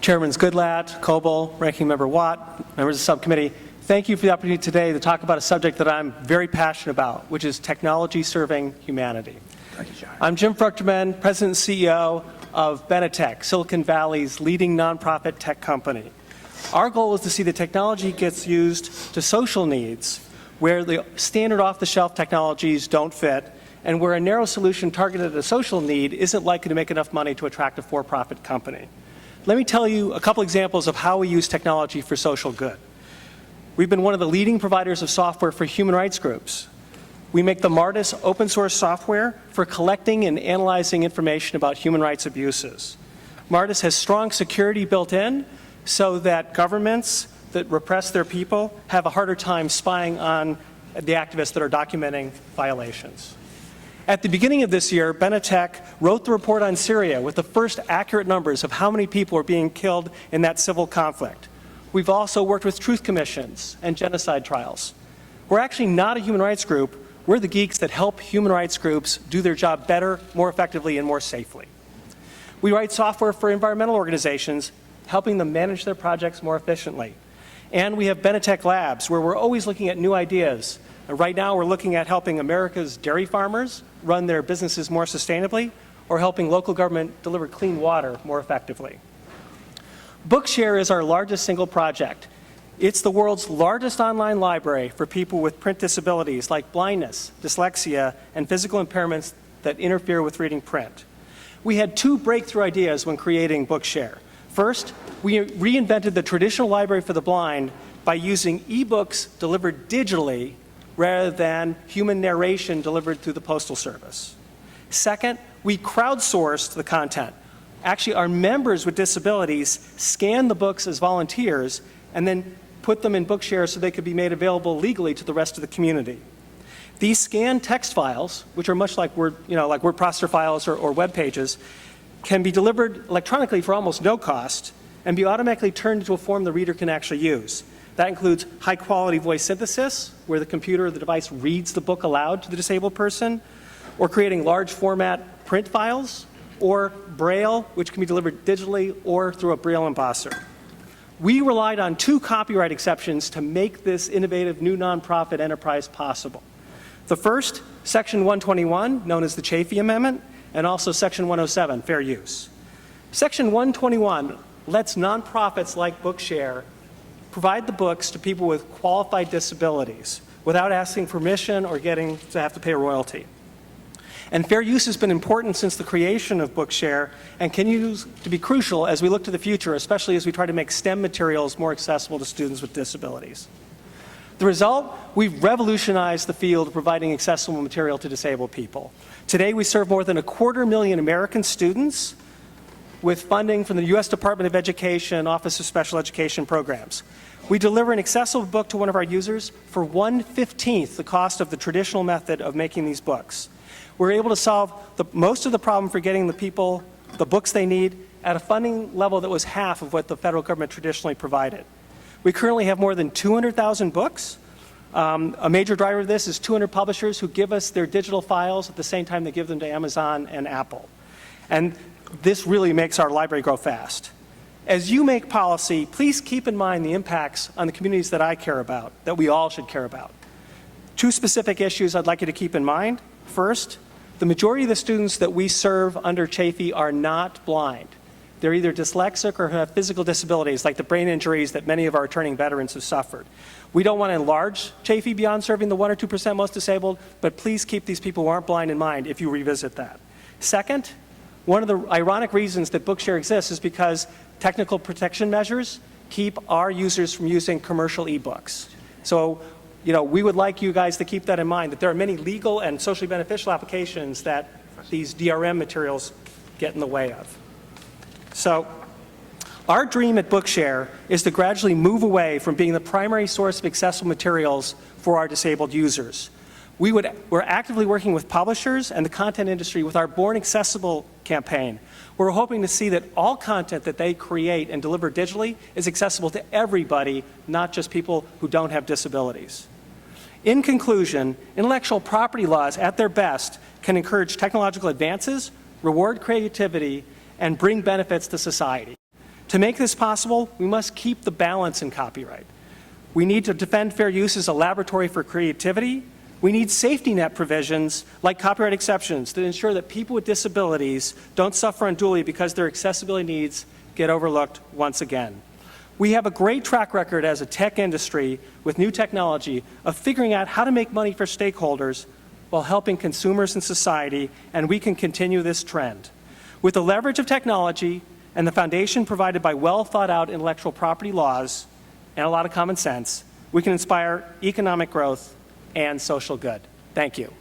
Chairmans Goodlatte, Coble, Ranking Member Watt, members of the subcommittee, thank you for the opportunity today to talk about a subject that I'm very passionate about, which is technology serving humanity. Thank you, John. I'm Jim Fruchterman, President and CEO of Benetech, Silicon Valley's leading nonprofit tech company. Our goal is to see the technology gets used to social needs where the standard off-the-shelf technologies don't fit and where a narrow solution targeted at a social need isn't likely to make enough money to attract a for-profit company. Let me tell you a couple examples of how we use technology for social good. We've been one of the leading providers of software for human rights groups. We make the Martis open source software for collecting and analyzing information about human rights abuses. Martis has strong security built in so that governments that repress their people have a harder time spying on the activists that are documenting violations. At the beginning of this year, Benetech wrote the report on Syria with the first accurate numbers of how many people are being killed in that civil conflict. We've also worked with truth commissions and genocide trials. We're actually not a human rights group. We're the geeks that help human rights groups do their job better, more effectively, and more safely. We write software for environmental organizations, helping them manage their projects more efficiently. And we have Benetech Labs, where we're always looking at new ideas. Right now, we're looking at helping America's dairy farmers run their businesses more sustainably, or helping local government deliver clean water more effectively. Bookshare is our largest single project. It's the world's largest online library for people with print disabilities like blindness, dyslexia, and physical impairments that interfere with reading print. We had two breakthrough ideas when creating Bookshare. First, we reinvented the traditional library for the blind by using ebooks delivered digitally rather than human narration delivered through the Postal Service. Second, we crowdsourced the content. Actually, our members with disabilities scanned the books as volunteers and then put them in Bookshare so they could be made available legally to the rest of the community. These scanned text files, which are much like word processor files or web pages, can be delivered electronically for almost no cost and be automatically turned into a form the reader can actually use. That includes high-quality voice synthesis, where the computer or the device reads the book aloud to the disabled person, or creating large-format print files, or Braille, which can be delivered digitally or through a Braille embosser. We relied on two copyright exceptions to make this innovative new nonprofit enterprise possible. The first, Section 121, known as the Chafee Amendment, and also Section 107, Fair Use. Section 121 lets nonprofits like Bookshare provide the books to people with qualified disabilities without asking permission or getting to have to pay a royalty. And fair use has been important since the creation of Bookshare and continues to be crucial as we look to the future, especially as we try to make STEM materials more accessible to students with disabilities. The result, we've revolutionized the field of providing accessible material to disabled people. Today, we serve more than 250,000 American students with funding from the U.S. Department of Education, Office of Special Education Programs. We deliver an accessible book to one of our users for 1/15 the cost of the traditional method of making these books. We're able to solve most of the problem for getting the people the books they need at a funding level that was half of what the federal government traditionally provided. We currently have more than 200,000 books. A major driver of this is 200 publishers who give us their digital files at the same time they give them to Amazon and Apple. And this really makes our library grow fast. As you make policy, please keep in mind the impacts on the communities that I care about, that we all should care about. Two specific issues I'd like you to keep in mind. First, the majority of the students that we serve under Chafee are not blind. They're either dyslexic or have physical disabilities, like the brain injuries that many of our returning veterans have suffered. We don't want to enlarge Chafee beyond serving the 1 or 2% most disabled, but please keep these people who aren't blind in mind if you revisit that. Second, one of the ironic reasons that Bookshare exists is because technical protection measures keep our users from using commercial ebooks. So, we would like you guys to keep that in mind, that there are many legal and socially beneficial applications that these DRM materials get in the way of. So, our dream at Bookshare is to gradually move away from being the primary source of accessible materials for our disabled users. We're actively working with publishers and the content industry with our Born Accessible campaign. We're hoping to see that all content that they create and deliver digitally is accessible to everybody, not just people who don't have disabilities. In conclusion, intellectual property laws at their best can encourage technological advances, reward creativity, and bring benefits to society. To make this possible, we must keep the balance in copyright. We need to defend fair use as a laboratory for creativity. We need safety net provisions like copyright exceptions to ensure that people with disabilities don't suffer unduly because their accessibility needs get overlooked once again. We have a great track record as a tech industry with new technology of figuring out how to make money for stakeholders while helping consumers and society, and we can continue this trend. With the leverage of technology and the foundation provided by well-thought-out intellectual property laws and a lot of common sense, we can inspire economic growth and social good. Thank you.